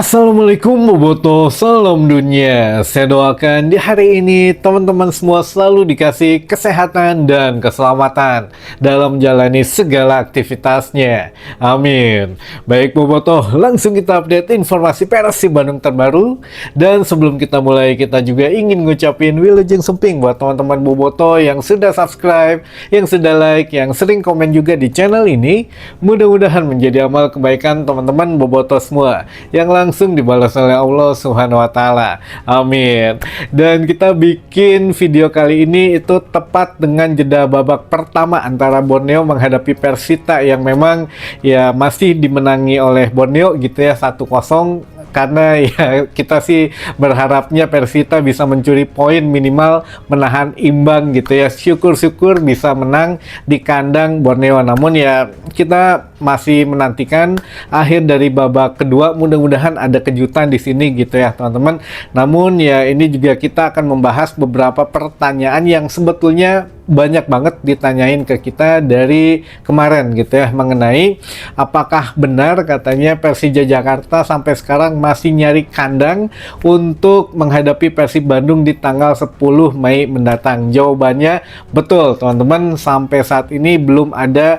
Assalamualaikum Boboto, salam dunia. Saya doakan di hari ini teman-teman semua selalu dikasih kesehatan dan keselamatan dalam menjalani segala aktivitasnya. Amin. Baik Boboto, langsung kita update informasi Persib Bandung terbaru. Dan sebelum kita mulai, kita juga ingin ngucapin wilujeng semping buat teman-teman Boboto yang sudah subscribe, yang sudah like, yang sering komen juga di channel ini. Mudah-mudahan menjadi amal kebaikan teman-teman Boboto semua yang langsung dibalas oleh Allah Subhanahu wa taala. Amin. Dan kita bikin video kali ini itu tepat dengan jeda babak pertama antara Borneo menghadapi Persita yang memang ya masih dimenangi oleh Borneo gitu ya 1-0. Karena ya kita sih berharapnya Persita bisa mencuri poin, minimal menahan imbang gitu ya. Syukur-syukur bisa menang di kandang Borneo. Namun ya kita masih menantikan akhir dari babak kedua. Mudah-mudahan ada kejutan di sini gitu ya teman-teman. Namun ya ini juga kita akan membahas beberapa pertanyaan yang sebetulnya banyak banget ditanyain ke kita dari kemarin gitu ya, mengenai apakah benar katanya Persija Jakarta sampai sekarang masih nyari kandang untuk menghadapi Persib Bandung di tanggal 10 Mei mendatang. Jawabannya betul teman-teman, sampai saat ini belum ada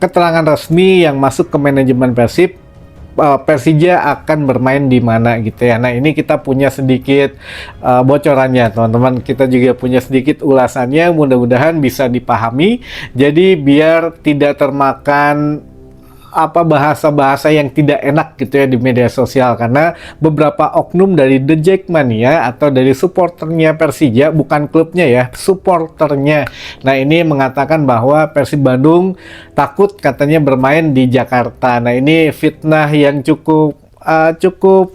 keterangan resmi yang masuk ke manajemen Persib Persija akan bermain di mana gitu ya. Nah ini kita punya sedikit bocorannya teman-teman, kita juga punya sedikit ulasannya, mudah-mudahan bisa dipahami. Jadi biar tidak termakan bahasa-bahasa yang tidak enak gitu ya di media sosial, karena beberapa oknum dari The Jackmania atau dari supporternya Persija, bukan klubnya ya, supporternya. Nah ini mengatakan bahwa Persib Bandung takut katanya bermain di Jakarta. Nah ini fitnah yang cukup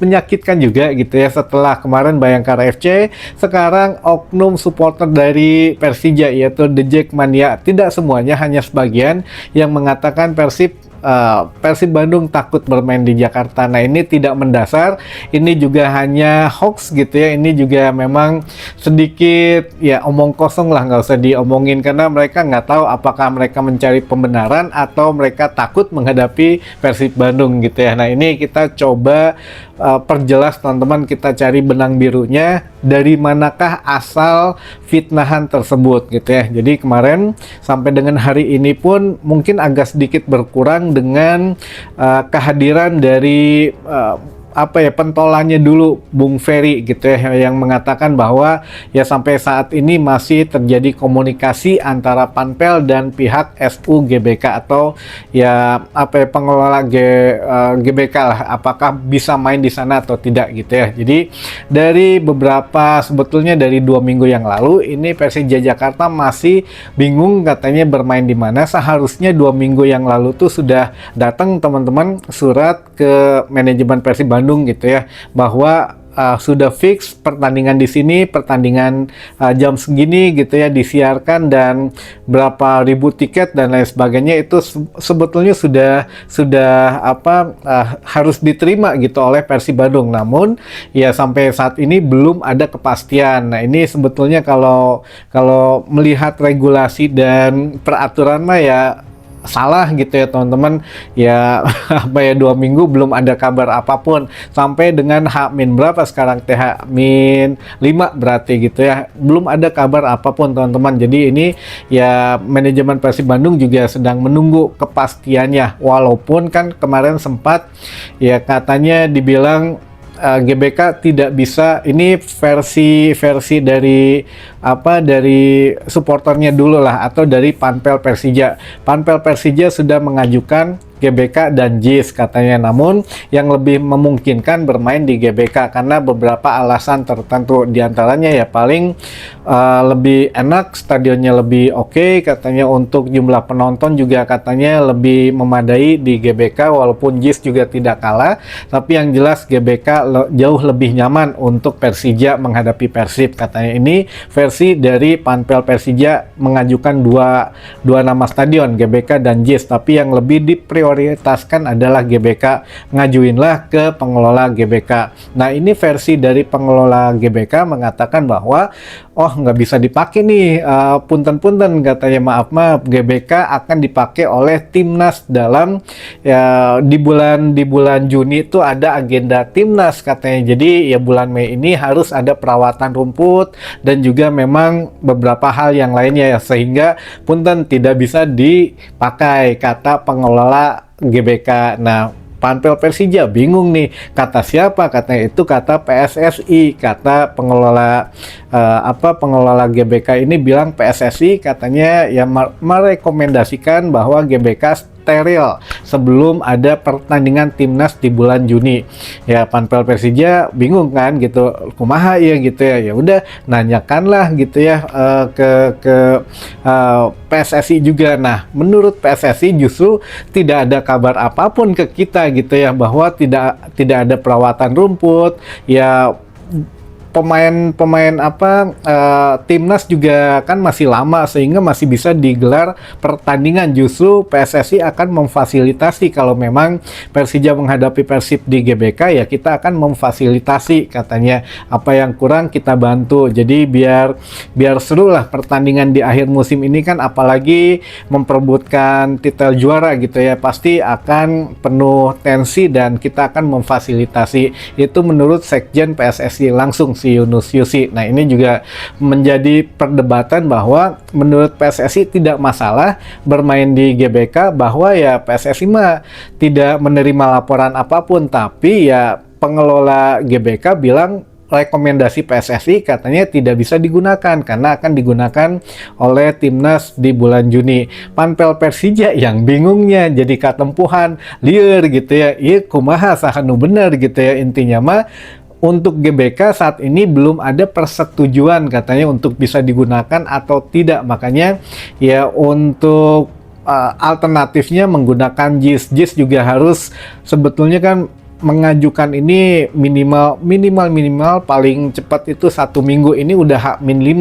menyakitkan juga gitu ya, setelah kemarin Bayangkara FC, sekarang oknum supporter dari Persija yaitu The Jackmania, tidak semuanya, hanya sebagian yang mengatakan Persib Bandung takut bermain di Jakarta. Nah ini tidak mendasar, ini juga hanya hoax gitu ya, ini juga memang sedikit ya omong kosong lah, nggak usah diomongin, karena mereka nggak tahu apakah mereka mencari pembenaran atau mereka takut menghadapi Persib Bandung gitu ya. Nah ini kita coba perjelas teman-teman, kita cari benang birunya, dari manakah asal fitnahan tersebut gitu ya. Jadi kemarin sampai dengan hari ini pun mungkin agak sedikit berkurang dengan kehadiran dari pentolannya dulu, Bung Ferry gitu ya, yang mengatakan bahwa ya sampai saat ini masih terjadi komunikasi antara Panpel dan pihak SU GBK atau ya pengelola GBK lah, apakah bisa main di sana atau tidak gitu ya. Jadi dari sebetulnya dari 2 minggu yang lalu ini Persija Jakarta masih bingung katanya bermain di mana. Seharusnya 2 minggu yang lalu tuh sudah datang teman-teman surat ke manajemen Persib Bandung gitu ya, bahwa sudah fix pertandingan di sini, pertandingan jam segini gitu ya disiarkan, dan berapa ribu tiket dan lain sebagainya, itu sebetulnya sudah harus diterima gitu oleh Persib Bandung. Namun ya sampai saat ini belum ada kepastian. Nah ini sebetulnya kalau melihat regulasi dan peraturan mah ya salah gitu ya teman-teman ya. 2 minggu belum ada kabar apapun, sampai dengan berapa sekarang, H-5 berarti gitu ya, belum ada kabar apapun teman-teman. Jadi ini ya manajemen Persib Bandung juga sedang menunggu kepastiannya, walaupun kan kemarin sempat ya katanya dibilang GBK tidak bisa, ini versi dari supporternya dulu lah, atau dari Panpel Persija sudah mengajukan GBK dan JIS katanya, namun yang lebih memungkinkan bermain di GBK karena beberapa alasan tertentu, diantaranya ya paling lebih enak, stadionnya lebih oke katanya, untuk jumlah penonton juga katanya lebih memadai di GBK, walaupun JIS juga tidak kalah, tapi yang jelas GBK jauh lebih nyaman untuk Persija menghadapi Persib katanya. Ini versi dari Panpel Persija mengajukan dua nama stadion, GBK dan JIS, tapi yang lebih diprioritaskan prioritaskan adalah GBK, ngajuinlah ke pengelola GBK. Nah, ini versi dari pengelola GBK mengatakan bahwa oh, nggak bisa dipakai nih, punten-punten katanya, maaf GBK akan dipakai oleh timnas dalam ya di bulan Juni itu ada agenda timnas katanya. Jadi ya bulan Mei ini harus ada perawatan rumput dan juga memang beberapa hal yang lainnya ya, sehingga punten tidak bisa dipakai kata pengelola GBK. Nah, Panpel Persija bingung nih, kata siapa? Katanya itu kata PSSI, kata pengelola pengelola GBK ini bilang PSSI katanya ya merekomendasikan bahwa GBK steril sebelum ada pertandingan timnas di bulan Juni. Ya Panpel Persija bingung kan gitu, kumaha ya gitu ya. Ya udah nanyakanlah gitu ya ke PSSI juga. Nah, menurut PSSI justru tidak ada kabar apapun ke kita gitu ya, bahwa tidak ada perawatan rumput ya. Pemain timnas juga kan masih lama sehingga masih bisa digelar pertandingan. Justru PSSI akan memfasilitasi kalau memang Persija menghadapi Persib di GBK, ya kita akan memfasilitasi katanya, apa yang kurang kita bantu. Jadi biar seru lah pertandingan di akhir musim ini kan, apalagi memperebutkan titel juara gitu ya, pasti akan penuh tensi dan kita akan memfasilitasi. Itu menurut Sekjen PSSI langsung si Yunus Yusi. Nah, ini juga menjadi perdebatan bahwa menurut PSSI tidak masalah bermain di GBK, bahwa ya PSSI mah tidak menerima laporan apapun, tapi ya pengelola GBK bilang rekomendasi PSSI katanya tidak bisa digunakan karena akan digunakan oleh timnas di bulan Juni. Panpel Persija yang bingungnya jadi katempuhan liar gitu ya. Iya kumaha sahanu bener gitu ya, intinya mah untuk GBK saat ini belum ada persetujuan katanya untuk bisa digunakan atau tidak. Makanya ya untuk alternatifnya menggunakan JIS. JIS juga harus sebetulnya kan mengajukan ini minimal paling cepat itu 1 minggu, ini udah H-5,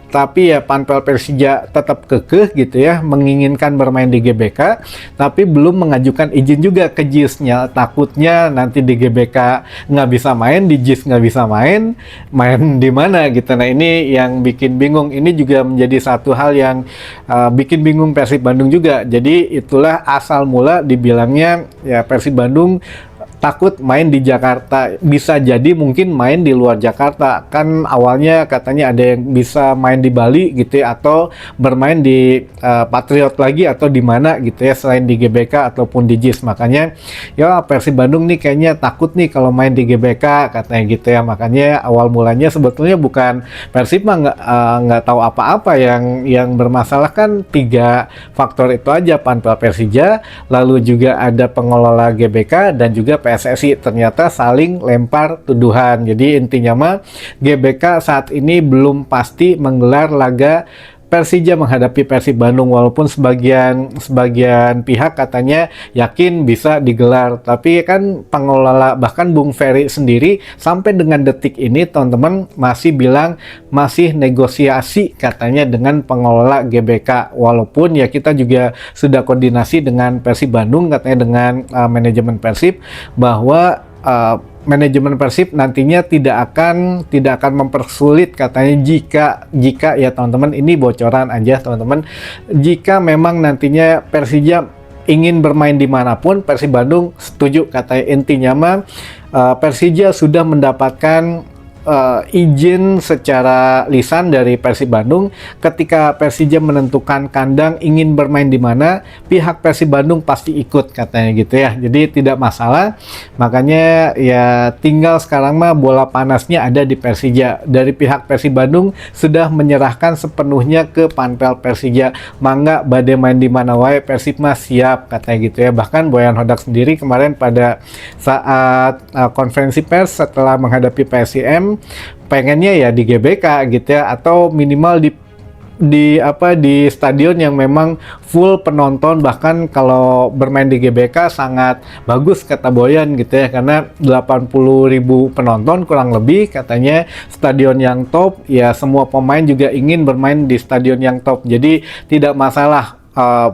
tapi ya Panpel Persija tetap kekeh gitu ya, menginginkan bermain di GBK, tapi belum mengajukan izin juga ke JIS-nya. Takutnya nanti di GBK nggak bisa main, di JIS nggak bisa main di mana gitu. Nah, ini yang bikin bingung. Ini juga menjadi satu hal yang bikin bingung Persib Bandung juga. Jadi itulah asal mula dibilangnya ya Persib Bandung takut main di Jakarta. Bisa jadi mungkin main di luar Jakarta. Kan awalnya katanya ada yang bisa main di Bali gitu ya, atau bermain di Patriot lagi atau di mana gitu ya, selain di GBK ataupun di JIS. Makanya ya Persib Bandung nih kayaknya takut nih kalau main di GBK katanya gitu ya. Makanya awal mulanya sebetulnya bukan Persib mah nggak tahu apa-apa, yang bermasalah kan 3 faktor itu aja, Panpel Persija, lalu juga ada pengelola GBK dan juga PSSI. Ternyata saling lempar tuduhan. Jadi intinya mah GBK saat ini belum pasti menggelar laga Persija menghadapi Persib Bandung, walaupun sebagian pihak katanya yakin bisa digelar. Tapi kan pengelola, bahkan Bung Ferry sendiri sampai dengan detik ini teman-teman masih bilang masih negosiasi katanya dengan pengelola GBK, walaupun ya kita juga sudah koordinasi dengan Persib Bandung katanya, dengan manajemen Persib, bahwa manajemen Persib nantinya tidak akan mempersulit katanya, jika ya teman-teman, ini bocoran aja teman-teman, jika memang nantinya Persija ingin bermain dimanapun, Persib Bandung setuju katanya. Intinya mah Persija sudah mendapatkan izin secara lisan dari Persib Bandung. Ketika Persija menentukan kandang ingin bermain di mana, pihak Persib Bandung pasti ikut katanya gitu ya. Jadi tidak masalah. Makanya ya tinggal sekarang mah bola panasnya ada di Persija. Dari pihak Persib Bandung sudah menyerahkan sepenuhnya ke Panpel Persija. Mangga bade main di mana wae, Persib mah siap katanya gitu ya. Bahkan Boyan Hodak sendiri kemarin pada saat konferensi pers setelah menghadapi PSIM, pengennya ya di GBK gitu ya, atau minimal di stadion yang memang full penonton. Bahkan kalau bermain di GBK sangat bagus kata Boyan gitu ya, karena 80.000 penonton kurang lebih katanya, stadion yang top ya, semua pemain juga ingin bermain di stadion yang top. Jadi tidak masalah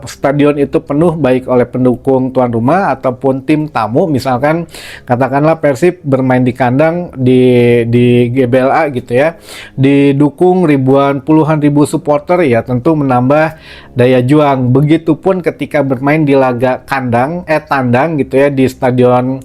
stadion itu penuh baik oleh pendukung tuan rumah ataupun tim tamu, misalkan katakanlah Persib bermain di kandang di GBLA gitu ya, didukung puluhan ribu supporter, ya tentu menambah daya juang. Begitupun ketika bermain di laga tandang gitu ya, di stadion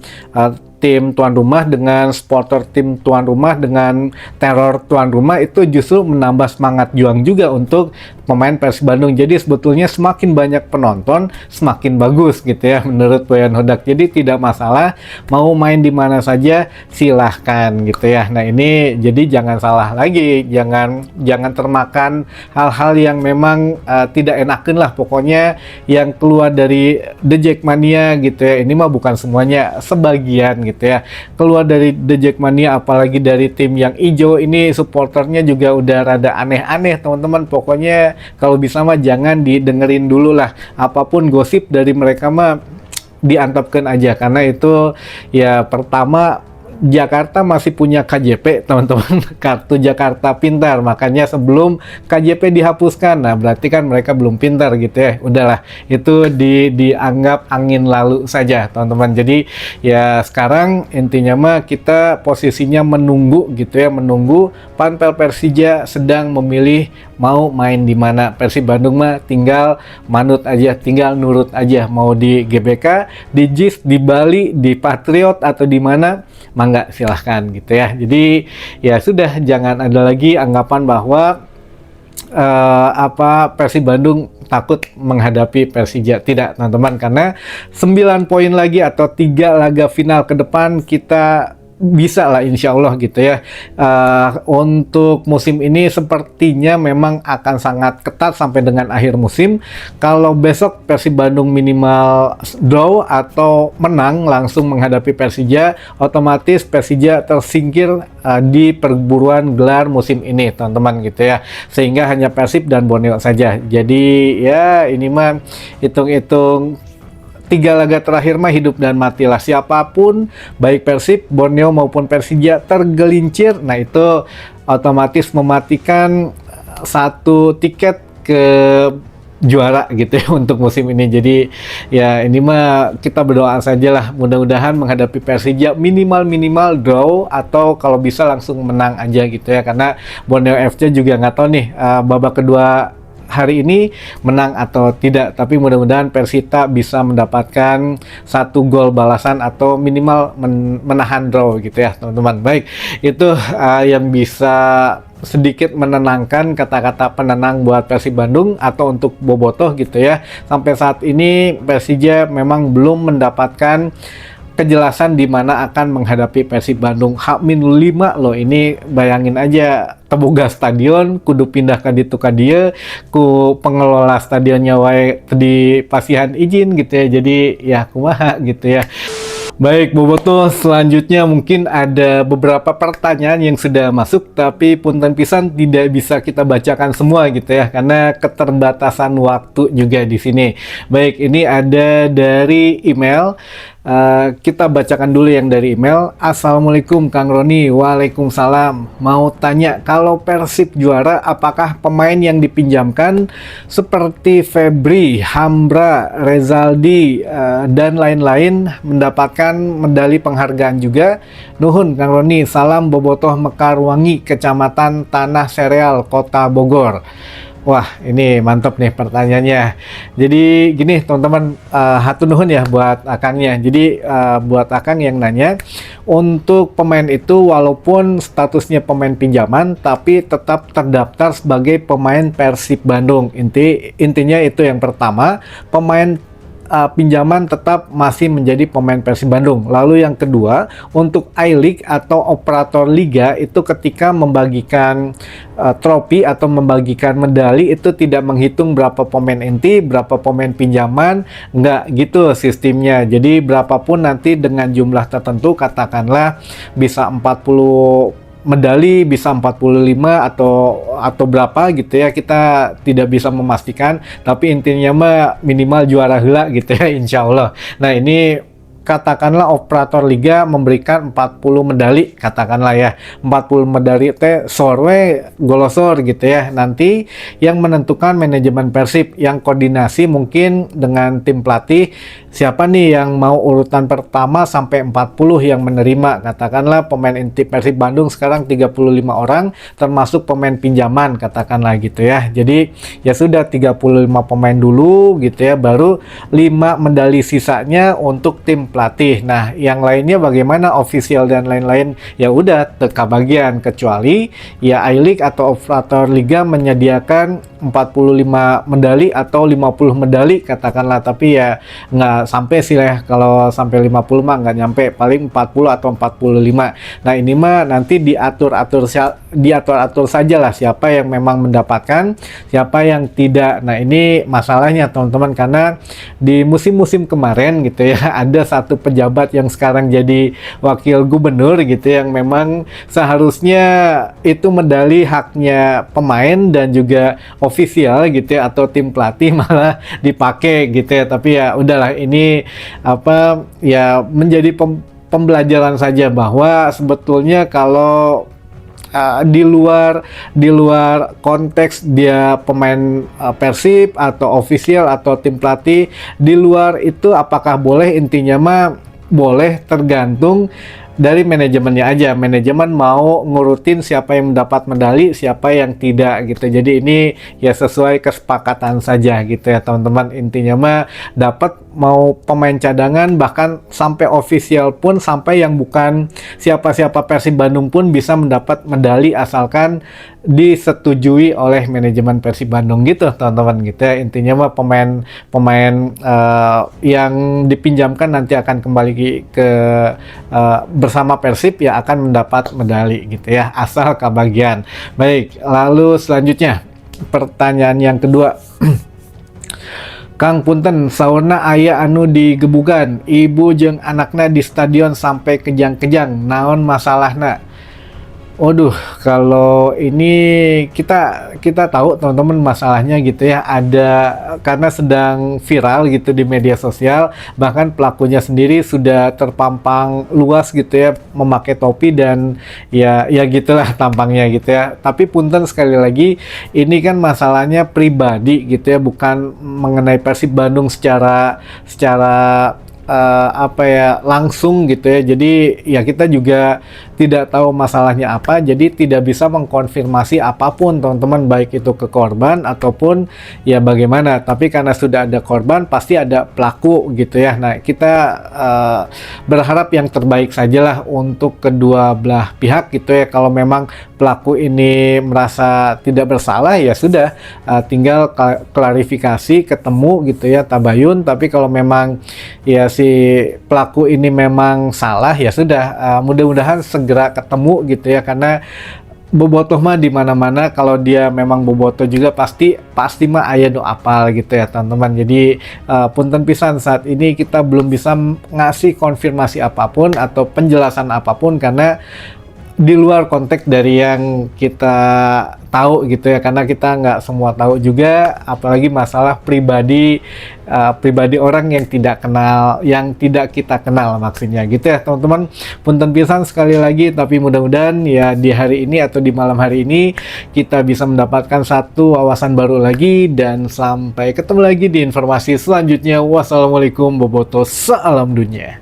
tim tuan rumah dengan supporter tim tuan rumah dengan teror tuan rumah, itu justru menambah semangat juang juga untuk pemain Persib Bandung. Jadi sebetulnya semakin banyak penonton semakin bagus gitu ya menurut Boyan Hodak. Jadi tidak masalah, mau main di mana saja silahkan gitu ya. Nah ini jadi jangan salah lagi, jangan termakan hal-hal yang memang tidak enakan lah pokoknya yang keluar dari The Jackmania gitu ya. Ini mah bukan semuanya, sebagian gitu ya keluar dari The Jackmania, apalagi dari tim yang hijau ini supporternya juga udah rada aneh-aneh teman-teman. Pokoknya kalau bisa mah jangan didengerin dulu lah, apapun gosip dari mereka mah diantapkan aja, karena itu ya pertama Jakarta masih punya KJP teman-teman, kartu Jakarta Pintar, makanya sebelum KJP dihapuskan, nah berarti kan mereka belum pintar gitu ya. Udahlah, itu dianggap angin lalu saja teman-teman. Jadi ya sekarang intinya mah kita posisinya menunggu gitu ya, menunggu Panpel Persija sedang memilih mau main di mana. Persib Bandung mah tinggal manut aja, tinggal nurut aja, mau di GBK, di JIS, di Bali, di Patriot atau di mana, mangga silahkan gitu ya. Jadi ya sudah, jangan ada lagi anggapan bahwa Persib Bandung takut menghadapi Persija. Tidak teman-teman, karena 9 poin lagi atau 3 laga final ke depan kita bisa lah insya Allah gitu ya. Untuk musim ini sepertinya memang akan sangat ketat sampai dengan akhir musim. Kalau besok Persib Bandung minimal draw atau menang langsung menghadapi Persija, otomatis Persija tersingkir di perburuan gelar musim ini teman-teman gitu ya, sehingga hanya Persib dan Borneo saja. Jadi ya ini mah hitung-hitung 3 laga terakhir mah hidup dan mati lah. Siapapun baik Persib, Borneo maupun Persija tergelincir, nah itu otomatis mematikan 1 tiket ke juara gitu ya untuk musim ini. Jadi ya ini mah kita berdoa saja lah, mudah-mudahan menghadapi Persija minimal draw atau kalau bisa langsung menang aja gitu ya, karena Borneo FC juga nggak tahu nih babak kedua hari ini menang atau tidak, tapi mudah-mudahan Persita bisa mendapatkan 1 gol balasan atau minimal menahan draw gitu ya teman-teman. Baik, itu yang bisa sedikit menenangkan, kata-kata penenang buat Persib Bandung atau untuk Bobotoh gitu ya. Sampai saat ini Persija memang belum mendapatkan kejelasan di mana akan menghadapi Persib Bandung. H-5 loh, ini bayangin aja, teboga stadion kudu pindah ke ditu ka dieu, ku pengelola stadionnya wae di pasihan izin gitu ya. Jadi ya kumaha gitu ya. Baik Bobotoh, selanjutnya mungkin ada beberapa pertanyaan yang sudah masuk, tapi punten pisan tidak bisa kita bacakan semua gitu ya, karena keterbatasan waktu juga di sini. Baik, ini ada dari email. Kita bacakan dulu yang dari email. Assalamualaikum Kang Roni. Waalaikumsalam. Mau tanya, kalau Persib juara, apakah pemain yang dipinjamkan seperti Febri, Hambra, Rezaldi, dan lain-lain mendapatkan medali penghargaan juga? Nuhun Kang Roni. Salam Bobotoh Mekarwangi, Kecamatan Tanah Sereal, Kota Bogor. Wah, ini mantap nih pertanyaannya. Jadi gini teman-teman, hatur nuhun ya buat akangnya. Jadi buat akang yang nanya, untuk pemain itu walaupun statusnya pemain pinjaman, tapi tetap terdaftar sebagai pemain Persib Bandung. Intinya itu yang pertama, pemain pinjaman tetap masih menjadi pemain Persib Bandung. Lalu yang kedua, untuk I-League atau operator liga itu ketika membagikan trofi atau membagikan medali itu tidak menghitung berapa pemain inti, berapa pemain pinjaman, nggak gitu sistemnya. Jadi berapapun nanti dengan jumlah tertentu, katakanlah bisa 40 medali, bisa 45 atau berapa gitu ya, kita tidak bisa memastikan, tapi intinya mah minimal juara heula gitu ya insya Allah. Nah ini katakanlah operator liga memberikan 40 medali, katakanlah ya 40 medali teh sorwe golosor gitu ya. Nanti yang menentukan manajemen Persib, yang koordinasi mungkin dengan tim pelatih, siapa nih yang mau urutan pertama sampai 40 yang menerima. Katakanlah pemain inti Persib Bandung sekarang 35 orang termasuk pemain pinjaman, katakanlah gitu ya. Jadi ya sudah 35 pemain dulu gitu ya, baru 5 medali sisanya untuk tim pelatih. Nah, yang lainnya bagaimana official dan lain-lain ya udah teka bagian, kecuali ya I-League atau operator liga menyediakan 45 medali atau 50 medali katakanlah, tapi ya nggak sampai sih ya, kalau sampai 50 mah nggak nyampe, paling 40 atau 45. Nah, ini mah nanti diatur-atur saja lah siapa yang memang mendapatkan, siapa yang tidak. Nah, ini masalahnya teman-teman, karena di musim-musim kemarin gitu ya ada satu pejabat yang sekarang jadi wakil gubernur gitu yang memang seharusnya itu medali haknya pemain dan juga ofisial gitu ya atau tim pelatih malah dipakai gitu ya. Tapi ya udahlah, ini apa ya, menjadi pembelajaran saja bahwa sebetulnya kalau di luar konteks dia pemain Persib atau official atau tim pelatih, di luar itu apakah boleh, intinya mah boleh, tergantung dari manajemennya aja. Manajemen mau ngurutin siapa yang mendapat medali, siapa yang tidak gitu. Jadi ini ya sesuai kesepakatan saja gitu ya teman-teman. Intinya mah dapat mau pemain cadangan, bahkan sampai official pun, sampai yang bukan siapa-siapa Persib Bandung pun bisa mendapat medali asalkan disetujui oleh manajemen Persib Bandung gitu teman-teman gitu ya. Intinya mah pemain yang dipinjamkan nanti akan kembali ke bersama Persib ya akan mendapat medali gitu ya, asal kebagian. Baik, lalu selanjutnya pertanyaan yang kedua. Kang punten, saurna aya anu digebugan ibu jeung anakna di stadion sampai kejang-kejang, naon masalahna? Waduh, kalau ini kita tahu teman-teman masalahnya gitu ya, ada karena sedang viral gitu di media sosial, bahkan pelakunya sendiri sudah terpampang luas gitu ya, memakai topi dan ya gitulah tampangnya gitu ya. Tapi punten, sekali lagi ini kan masalahnya pribadi gitu ya, bukan mengenai Persib Bandung secara apa ya, langsung gitu ya. Jadi ya kita juga tidak tahu masalahnya apa, jadi tidak bisa mengkonfirmasi apapun teman-teman, baik itu ke korban ataupun ya bagaimana. Tapi karena sudah ada korban, pasti ada pelaku gitu ya. Nah, kita berharap yang terbaik sajalah untuk kedua belah pihak gitu ya. Kalau memang pelaku ini merasa tidak bersalah, ya sudah, tinggal klarifikasi, ketemu gitu ya, tabayun. Tapi kalau memang ya si pelaku ini memang salah, ya sudah, mudah-mudahan segera ketemu gitu ya, karena bobotoh mah di mana-mana. Kalau dia memang bobotoh juga pasti mah aya nu apal gitu ya teman-teman. Jadi punten pisan, saat ini kita belum bisa ngasih konfirmasi apapun atau penjelasan apapun karena di luar konteks dari yang kita tahu gitu ya, karena kita nggak semua tahu juga, apalagi masalah pribadi orang yang tidak kenal, yang tidak kita kenal maksudnya gitu ya teman-teman. Punten pisan sekali lagi, tapi mudah-mudahan ya di hari ini atau di malam hari ini kita bisa mendapatkan satu wawasan baru lagi, dan sampai ketemu lagi di informasi selanjutnya. Wassalamualaikum, bobotoh, salam dunia.